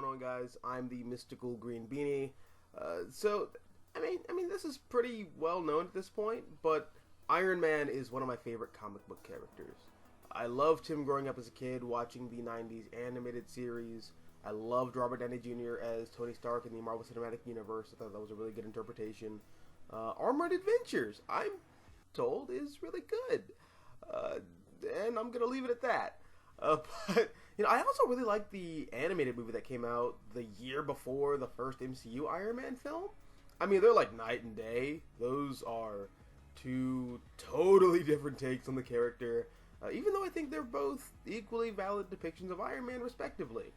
going, guys? I'm the Mystical Green Beanie. This is pretty well known at this point, but Iron Man is one of my favorite comic book characters. I loved him growing up as a kid, watching the 90s animated series. I loved Robert Downey Jr. as Tony Stark in the Marvel Cinematic Universe. I thought that was a really good interpretation. Armored Adventures, I'm told, is really good. And I'm going to leave it at that. I also really like the animated movie that came out the year before the first MCU Iron Man film. I mean, they're like night and day. Those are two totally different takes on the character, even though I think they're both equally valid depictions of Iron Man, respectively.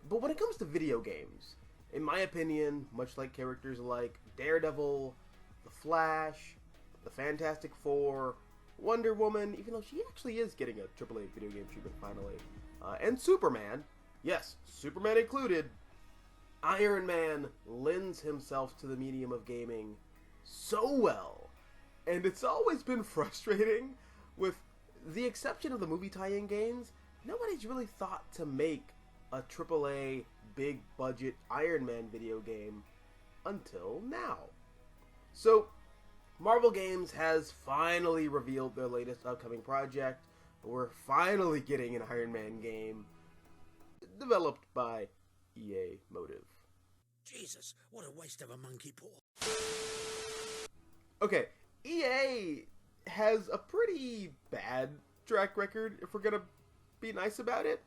But when it comes to video games, in my opinion, much like characters like Daredevil, The Flash, the Fantastic Four, Wonder Woman, even though she actually is getting a AAA video game treatment finally, and Superman, yes, Superman included, Iron Man lends himself to the medium of gaming so well. And it's always been frustrating, with the exception of the movie tie-in games, nobody's really thought to make a AAA big budget Iron Man video game until now. So, Marvel Games has finally revealed their latest upcoming project. We're finally getting an Iron Man game developed by EA Motive. Jesus, what a waste of a monkey paw. Okay, EA has a pretty bad track record, if we're gonna be nice about it.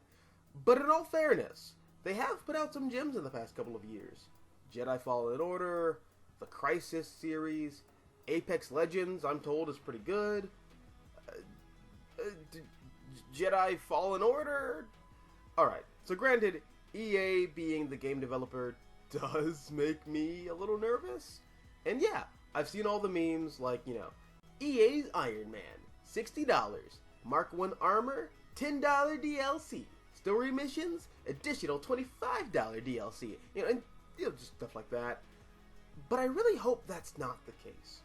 But in all fairness, they have put out some gems in the past couple of years. Jedi Fallen Order, the Crysis series, Apex Legends, I'm told, is pretty good. Jedi Fallen Order? Alright, so granted, EA being the game developer does make me a little nervous. And yeah, I've seen all the memes like, EA's Iron Man, $60, Mark 1 armor, $10 DLC, story missions, additional $25 DLC, and just stuff like that. But I really hope that's not the case.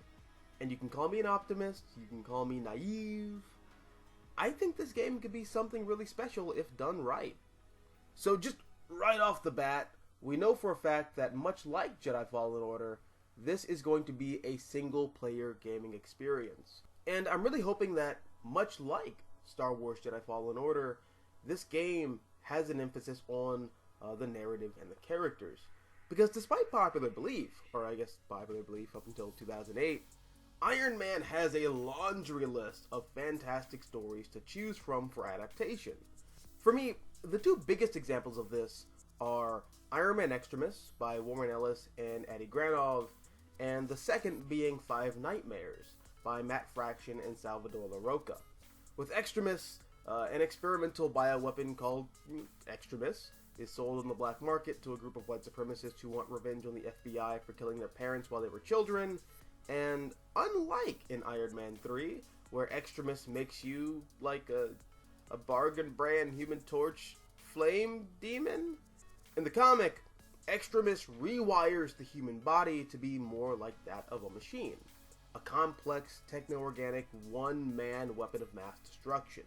And you can call me an optimist, you can call me naive. I think this game could be something really special if done right. So just right off the bat, we know for a fact that much like Jedi Fallen Order, this is going to be a single-player gaming experience. And I'm really hoping that, much like Star Wars Jedi Fallen Order, this game has an emphasis on the narrative and the characters. Because despite popular belief, or I guess popular belief up until 2008, Iron Man has a laundry list of fantastic stories to choose from for adaptation. For me, the two biggest examples of this are Iron Man Extremis by Warren Ellis and Eddie Granov, and the second being Five Nightmares by Matt Fraction and Salvador Larroca. With Extremis, an experimental bioweapon called Extremis is sold on the black market to a group of white supremacists who want revenge on the FBI for killing their parents while they were children. And unlike in Iron Man 3, where Extremis makes you like a bargain brand Human Torch flame demon, in the comic, Extremis rewires the human body to be more like that of a machine. A complex, techno-organic, one-man weapon of mass destruction.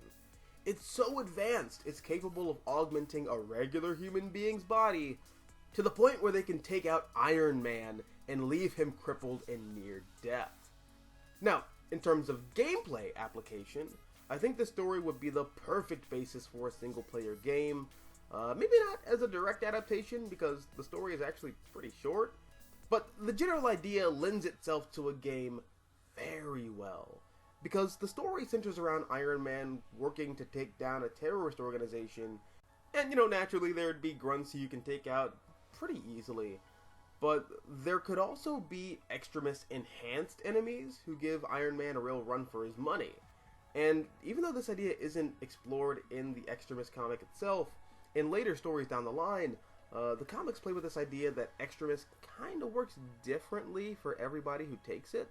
It's so advanced, it's capable of augmenting a regular human being's body to the point where they can take out Iron Man and leave him crippled and near death. Now, in terms of gameplay application, I think the story would be the perfect basis for a single-player game. Maybe not as a direct adaptation, because the story is actually pretty short, but the general idea lends itself to a game very well. Because the story centers around Iron Man working to take down a terrorist organization, and naturally there'd be grunts who you can take out pretty easily. But there could also be Extremis enhanced enemies who give Iron Man a real run for his money. And even though this idea isn't explored in the Extremis comic itself, in later stories down the line, the comics play with this idea that Extremis kind of works differently for everybody who takes it.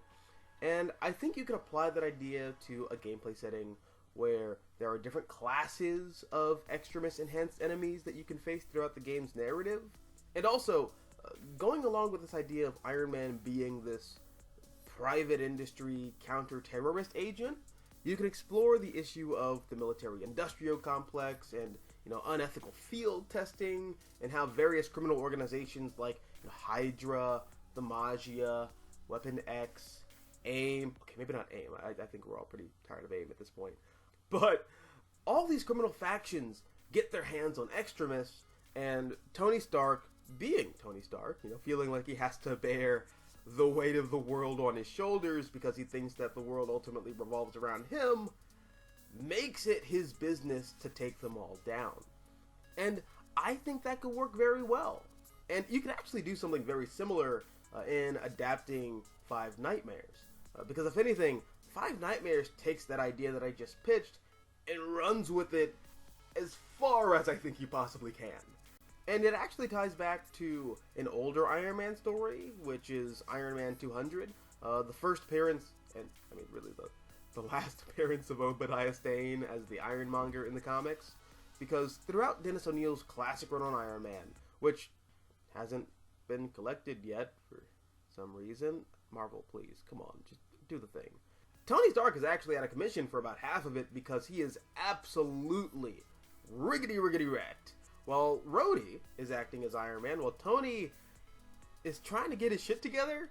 And I think you can apply that idea to a gameplay setting where there are different classes of Extremis enhanced enemies that you can face throughout the game's narrative. And also, going along with this idea of Iron Man being this private industry counter-terrorist agent, You can explore the issue of the military-industrial complex and, unethical field testing, and how various criminal organizations like Hydra, the Magia, Weapon X, AIM, okay, maybe not AIM, I think we're all pretty tired of AIM at this point, but all these criminal factions get their hands on Extremis, and Tony Stark, being Tony Stark, feeling like he has to bear the weight of the world on his shoulders because he thinks that the world ultimately revolves around him, makes it his business to take them all down. And I think that could work very well. And you can actually do something very similar in adapting Five Nightmares. Because if anything, Five Nightmares takes that idea that I just pitched and runs with it as far as I think you possibly can. And it actually ties back to an older Iron Man story, which is Iron Man 200. The first appearance, and I mean really the last appearance of Obadiah Stane as the Ironmonger in the comics. Because throughout Dennis O'Neil's classic run on Iron Man, which hasn't been collected yet for some reason, Marvel, please, come on, just do the thing. Tony Stark is actually out of commission for about half of it because he is absolutely riggedy wrecked. While Rhodey is acting as Iron Man, while Tony is trying to get his shit together.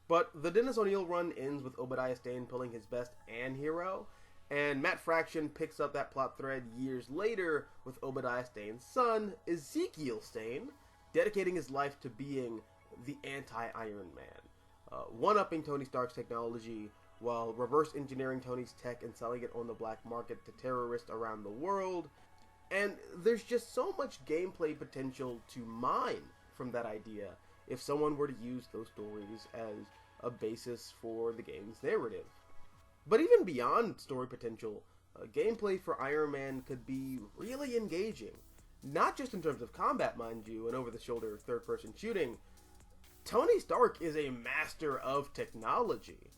But the Dennis O'Neil run ends with Obadiah Stane pulling his best and hero, and Matt Fraction picks up that plot thread years later with Obadiah Stane's son, Ezekiel Stane, dedicating his life to being the anti-Iron Man, one-upping Tony Stark's technology while reverse engineering Tony's tech and selling it on the black market to terrorists around the world. And there's just so much gameplay potential to mine from that idea if someone were to use those stories as a basis for the game's narrative. But even beyond story potential, gameplay for Iron Man could be really engaging. Not just in terms of combat, mind you, and over-the-shoulder third-person shooting. Tony Stark is a master of technology.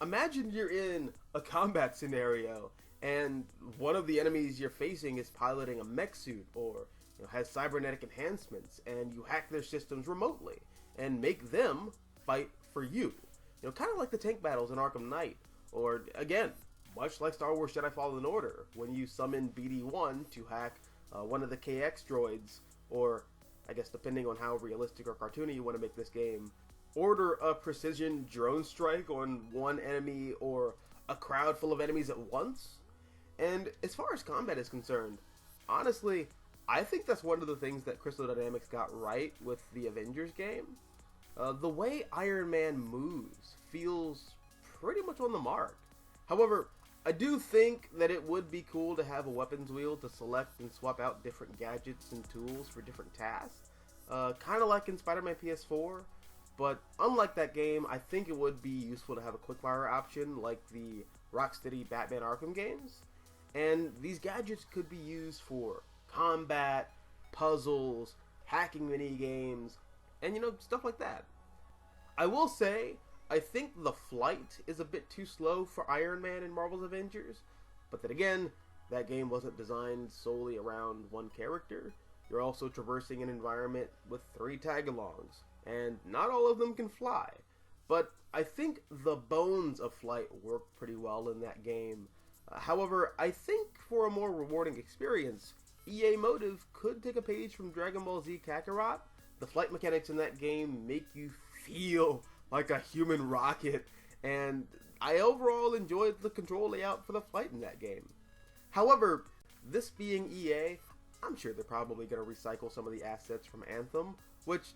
Imagine you're in a combat scenario and one of the enemies you're facing is piloting a mech suit or has cybernetic enhancements, and you hack their systems remotely and make them fight for you. Kind of like the tank battles in Arkham Knight, or again, much like Star Wars Jedi Fallen Order, when you summon BD-1 to hack one of the KX droids, or I guess depending on how realistic or cartoony you want to make this game, order a precision drone strike on one enemy or a crowd full of enemies at once. And as far as combat is concerned, honestly, I think that's one of the things that Crystal Dynamics got right with the Avengers game. The way Iron Man moves feels pretty much on the mark. However, I do think that it would be cool to have a weapons wheel to select and swap out different gadgets and tools for different tasks. Kind of like in Spider-Man PS4. But unlike that game, I think it would be useful to have a quickfire option like the Rocksteady Batman Arkham games. And these gadgets could be used for combat, puzzles, hacking mini-games, and stuff like that. I will say, I think the flight is a bit too slow for Iron Man in Marvel's Avengers, but then again, that game wasn't designed solely around one character. You're also traversing an environment with 3 tag-alongs, and not all of them can fly. But I think the bones of flight work pretty well in that game. However, I think for a more rewarding experience, EA Motive could take a page from Dragon Ball Z Kakarot. The flight mechanics in that game make you feel like a human rocket, and I overall enjoyed the control layout for the flight in that game. However, this being EA, I'm sure they're probably going to recycle some of the assets from Anthem, which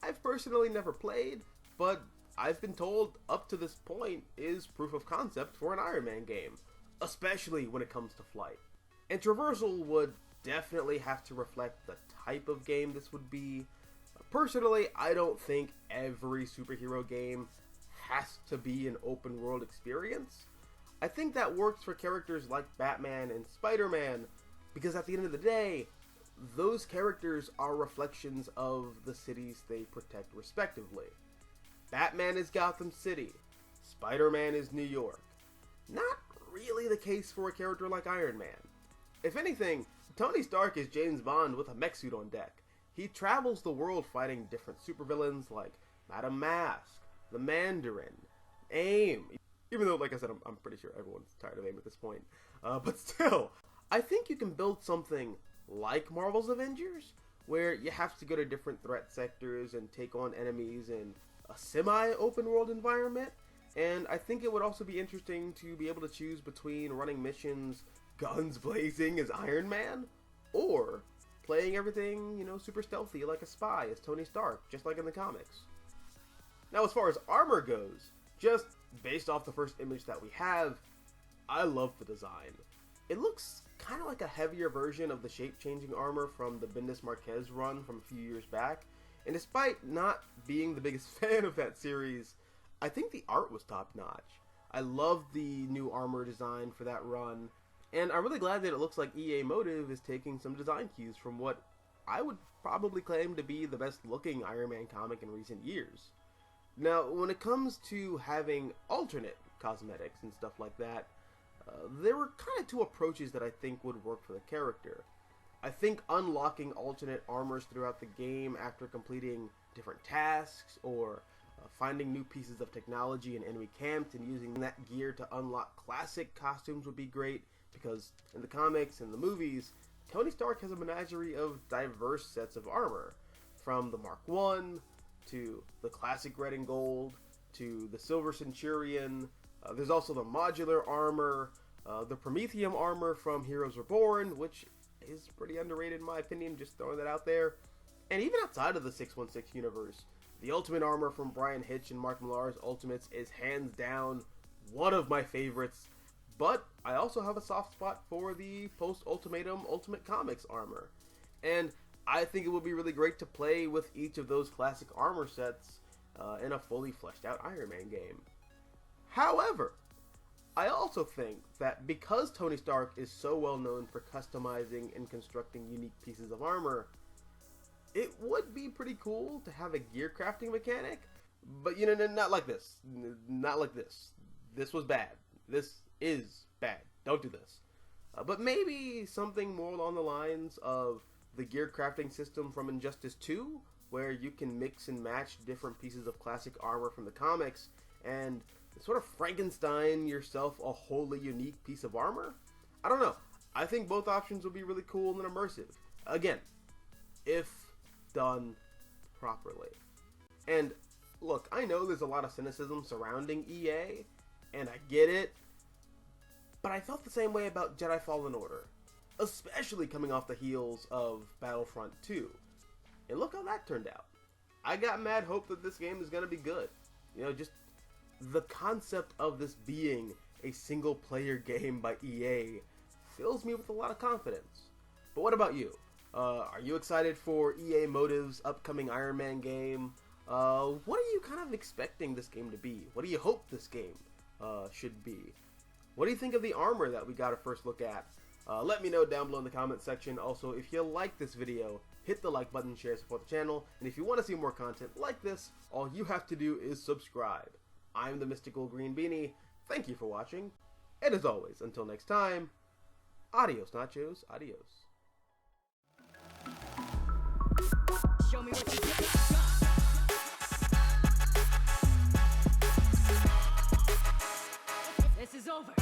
I've personally never played, but I've been told up to this point is proof of concept for an Iron Man game, especially when it comes to flight. And traversal would definitely have to reflect the type of game this would be. Personally, I don't think every superhero game has to be an open world experience. I think that works for characters like Batman and Spider-Man, because at the end of the day, those characters are reflections of the cities they protect respectively. Batman is Gotham City, Spider-Man is New York. Not really the case for a character like Iron Man. If anything, Tony Stark is James Bond with a mech suit on deck. He travels the world fighting different supervillains like Madame Mask, the Mandarin, AIM, Even though, like I said, I'm pretty sure everyone's tired of AIM at this point. But still, I think you can build something like Marvel's Avengers, where you have to go to different threat sectors and take on enemies in a semi-open world environment. And I think it would also be interesting to be able to choose between running missions guns blazing as Iron Man, or playing everything, you know, super stealthy like a spy as Tony Stark, just like in the comics. Now, as far as armor goes, just based off the first image that we have, I love the design. It looks kind of like a heavier version of the shape-changing armor from the Bendis Marquez run from a few years back, and despite not being the biggest fan of that series, I think the art was top-notch. I love the new armor design for that run, and I'm really glad that it looks like EA Motive is taking some design cues from what I would probably claim to be the best-looking Iron Man comic in recent years. Now, when it comes to having alternate cosmetics and stuff like that, there were kind of two approaches that I think would work for the character. I think unlocking alternate armors throughout the game after completing different tasks, or finding new pieces of technology in enemy camps and using that gear to unlock classic costumes would be great, because in the comics and the movies, Tony Stark has a menagerie of diverse sets of armor, from the Mark I to the classic red and gold to the Silver Centurion. There's also the modular armor, the Prometheum armor from Heroes Reborn, which is pretty underrated in my opinion, just throwing that out there. And even outside of the 616 universe, the Ultimate armor from Brian Hitch and Mark Millar's Ultimates is hands down one of my favorites. But I also have a soft spot for the post-Ultimatum Ultimate Comics armor. And I think it would be really great to play with each of those classic armor sets in a fully fleshed out Iron Man game. However, I also think that because Tony Stark is so well known for customizing and constructing unique pieces of armor, it would be pretty cool to have a gear crafting mechanic. But, you know, not like this. Not like this. This was bad. This is bad. Don't do this. But maybe something more along the lines of the gear crafting system from Injustice 2, where you can mix and match different pieces of classic armor from the comics and sort of Frankenstein yourself a wholly unique piece of armor. I don't know. I think both options would be really cool and immersive. Again, if done properly. And look, I know there's a lot of cynicism surrounding EA, and I get it, but I felt the same way about Jedi Fallen Order, especially coming off the heels of Battlefront 2. And look how that turned out. I got mad hope that this game is going to be good. You know, just the concept of this being a single player game by EA fills me with a lot of confidence. But what about you? Are you excited for EA Motive's upcoming Iron Man game? What are you kind of expecting this game to be? What do you hope this game should be? What do you think of the armor that we got a first look at? Let me know down below in the comment section. Also, if you like this video, hit the like button, share, support the channel, and if you want to see more content like this, all you have to do is subscribe. I'm the Mystical Green Beanie. Thank you for watching, and as always, until next time, adios nachos, adios. Show me what you got. This is over.